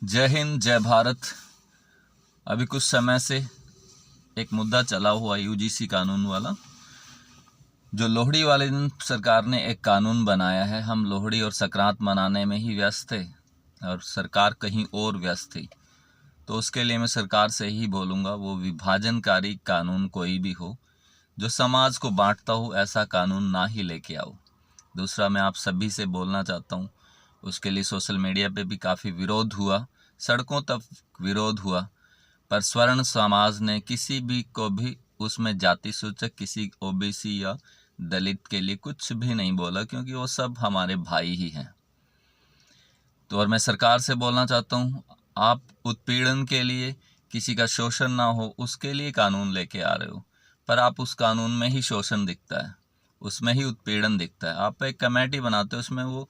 जय हिंद, जय भारत। अभी कुछ समय से एक मुद्दा चला हुआ यूजीसी कानून वाला, जो लोहड़ी वाले दिन सरकार ने एक कानून बनाया है। हम लोहड़ी और संक्रांत मनाने में ही व्यस्त थे और सरकार कहीं और व्यस्त थी। तो उसके लिए मैं सरकार से ही बोलूँगा, वो विभाजनकारी कानून कोई भी हो, जो समाज को बांटता हो, ऐसा कानून ना ही लेके आओ। दूसरा, मैं आप सभी से बोलना चाहता हूँ, उसके लिए सोशल मीडिया पे भी काफ़ी विरोध हुआ, सड़कों तक विरोध हुआ, पर स्वर्ण समाज ने किसी भी को भी उसमें जाति सूचक किसी ओबीसी या दलित के लिए कुछ भी नहीं बोला, क्योंकि वो सब हमारे भाई ही हैं। तो और मैं सरकार से बोलना चाहता हूँ, आप उत्पीड़न के लिए, किसी का शोषण ना हो उसके लिए कानून लेके आ रहे हो, पर आप उस कानून में ही शोषण दिखता है, उसमें ही उत्पीड़न दिखता है। आप एक कमेटी बनाते हो, उसमें वो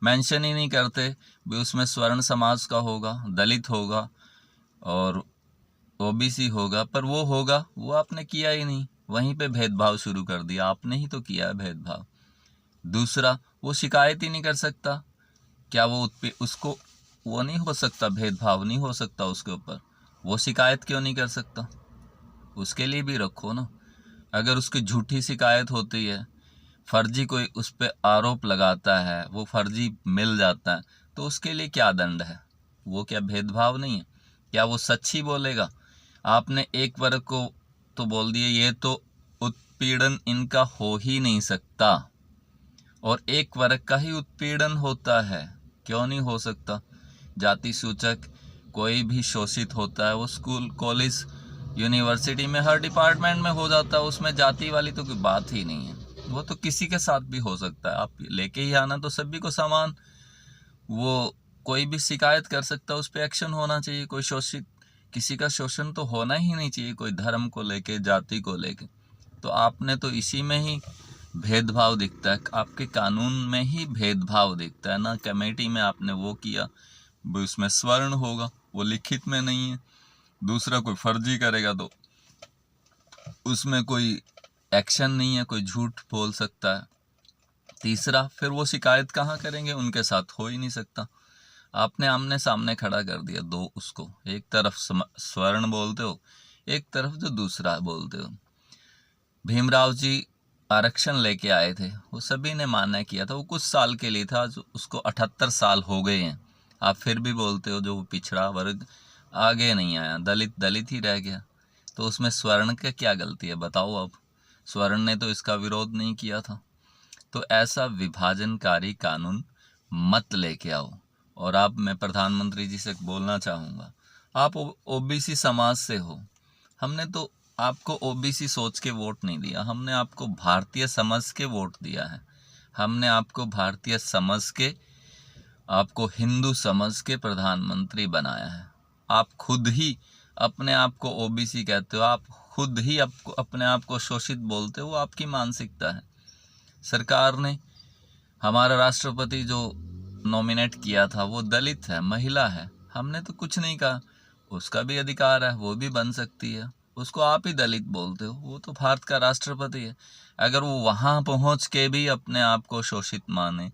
मेंशन ही नहीं करते भी उसमें स्वर्ण समाज का होगा, दलित होगा और ओबीसी होगा, पर वो होगा, वो आपने किया ही नहीं। वहीं पे भेदभाव शुरू कर दिया, आपने ही तो किया है भेदभाव। दूसरा, वो शिकायत ही नहीं कर सकता। क्या वो उसको वो नहीं हो सकता, भेदभाव नहीं हो सकता उसके ऊपर? वो शिकायत क्यों नहीं कर सकता? उसके लिए भी रखो ना। अगर उसकी झूठी शिकायत होती है, फर्जी कोई उस पर आरोप लगाता है, वो फर्जी मिल जाता है, तो उसके लिए क्या दंड है? वो क्या भेदभाव नहीं है? क्या वो सच ही बोलेगा? आपने एक वर्ग को तो बोल दिए, ये तो उत्पीड़न इनका हो ही नहीं सकता, और एक वर्ग का ही उत्पीड़न होता है, क्यों नहीं हो सकता? जाति सूचक कोई भी शोषित होता है, वो स्कूल, कॉलेज, यूनिवर्सिटी में, हर डिपार्टमेंट में हो जाता है। उसमें जाति वाली तो कोई बात ही नहीं है। वो तो किसी के साथ भी हो सकता है। आप लेके ही आना तो सभी को समान। वो कोई भी शिकायत कर सकता है, उस पर एक्शन होना चाहिए। कोई शोषित, किसी का शोषण तो होना ही नहीं चाहिए, कोई धर्म को लेके, जाति को लेके। तो आपने तो इसी में ही भेदभाव दिखता है, आपके कानून में ही भेदभाव दिखता है ना। कमेटी में आपने वो किया, उसमें स्वर्ण होगा, वो लिखित में नहीं है। दूसरा, कोई फर्जी करेगा तो उसमें कोई एक्शन नहीं है, कोई झूठ बोल सकता है। तीसरा, फिर वो शिकायत कहाँ करेंगे? उनके साथ हो ही नहीं सकता। आपने आमने सामने खड़ा कर दिया दो उसको, एक तरफ स्वर्ण बोलते हो, एक तरफ जो दूसरा बोलते हो। भीमराव जी आरक्षण लेके आए थे, वो सभी ने मान्य किया था, वो कुछ साल के लिए था, जो उसको 78 साल हो गए हैं। आप फिर भी बोलते हो जो पिछड़ा वर्ग आगे नहीं आया, दलित दलित ही रह गया। तो उसमें स्वर्ण का क्या गलती है बताओ? अब स्वर्ण ने तो इसका विरोध नहीं किया था। तो ऐसा विभाजनकारी कानून मत लेके आओ। और आप, मैं प्रधानमंत्री जी से बोलना चाहूँगा, आप ओबीसी समाज से हो। हमने तो आपको ओबीसी सोच के वोट नहीं दिया, हमने आपको भारतीय समझ के वोट दिया है। हमने आपको भारतीय समझ के, आपको हिंदू समझ के प्रधानमंत्री बनाया है। आप खुद ही अपने आप को ओबीसी कहते हो, आप खुद ही आपको अपने आप को शोषित बोलते हो, वो आपकी मानसिकता है। सरकार ने, हमारा राष्ट्रपति जो नॉमिनेट किया था वो दलित है, महिला है, हमने तो कुछ नहीं कहा। उसका भी अधिकार है, वो भी बन सकती है। उसको आप ही दलित बोलते हो, वो तो भारत का राष्ट्रपति है। अगर वो वहाँ पहुँच के भी अपने आप को शोषित माने,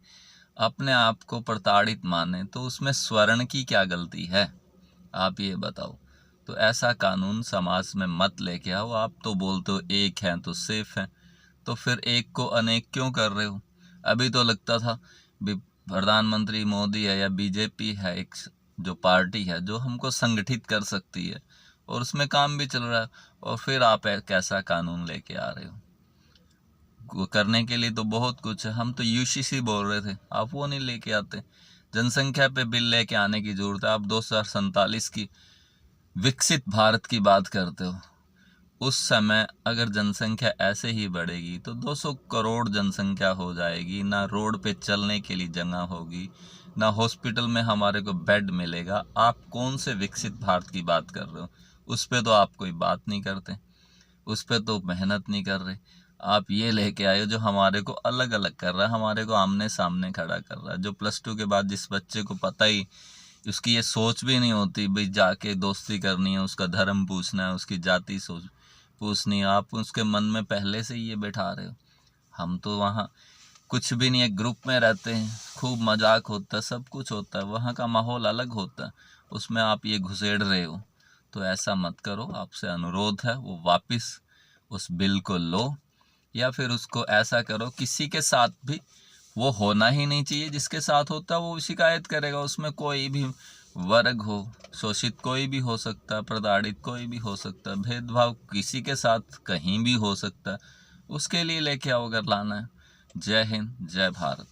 अपने आप को प्रताड़ित माने, तो उसमें स्वर्ण की क्या गलती है? आप ये बताओ। तो ऐसा कानून समाज में मत लेके आओ। आप तो बोलते हो एक है तो सेफ है, तो फिर एक को अनेक क्यों कर रहे हो? अभी तो लगता था प्रधानमंत्री मोदी है या बीजेपी है, एक जो पार्टी है जो हमको संगठित कर सकती है, और उसमें काम भी चल रहा है, और फिर आप कैसा कानून लेके आ रहे हो? करने के लिए तो बहुत कुछ है। हम तो यूसीसी बोल रहे थे, आप वो नहीं लेके आते। जनसंख्या पे बिल लेके आने की जरूरत है। आप 2047 की विकसित भारत की बात करते हो। उस समय अगर जनसंख्या ऐसे ही बढ़ेगी तो 200 करोड़ जनसंख्या हो जाएगी, ना रोड पे चलने के लिए जगह होगी, ना हॉस्पिटल में हमारे को बेड मिलेगा। आप कौन से विकसित भारत की बात कर रहे हो? उस पे तो आप कोई बात नहीं करते, उस पे तो मेहनत नहीं कर रहे। आप ये लेके आए हो जो हमारे को अलग अलग कर रहा है, हमारे को आमने सामने खड़ा कर रहा है। जो +2 के बाद जिस बच्चे को पता ही, उसकी ये सोच भी नहीं होती भाई जाके दोस्ती करनी है, उसका धर्म पूछना है, उसकी जाति सोच पूछनी है, आप उसके मन में पहले से ही ये बैठा रहे हो। हम तो वहाँ कुछ भी नहीं, एक ग्रुप में रहते हैं, खूब मजाक होता है, सब कुछ होता है, वहाँ का माहौल अलग होता है, उसमें आप ये घुसेड़ रहे हो। तो ऐसा मत करो, आपसे अनुरोध है, वो वापस उस बिल को लो, या फिर उसको ऐसा करो किसी के साथ भी वो होना ही नहीं चाहिए, जिसके साथ होता है वो शिकायत करेगा। उसमें कोई भी वर्ग हो, शोषित कोई भी हो सकता है, प्रताड़ित कोई भी हो सकता है, भेदभाव किसी के साथ कहीं भी हो सकता है, उसके लिए लेके आओ अगर लाना है। जय हिंद, जय भारत।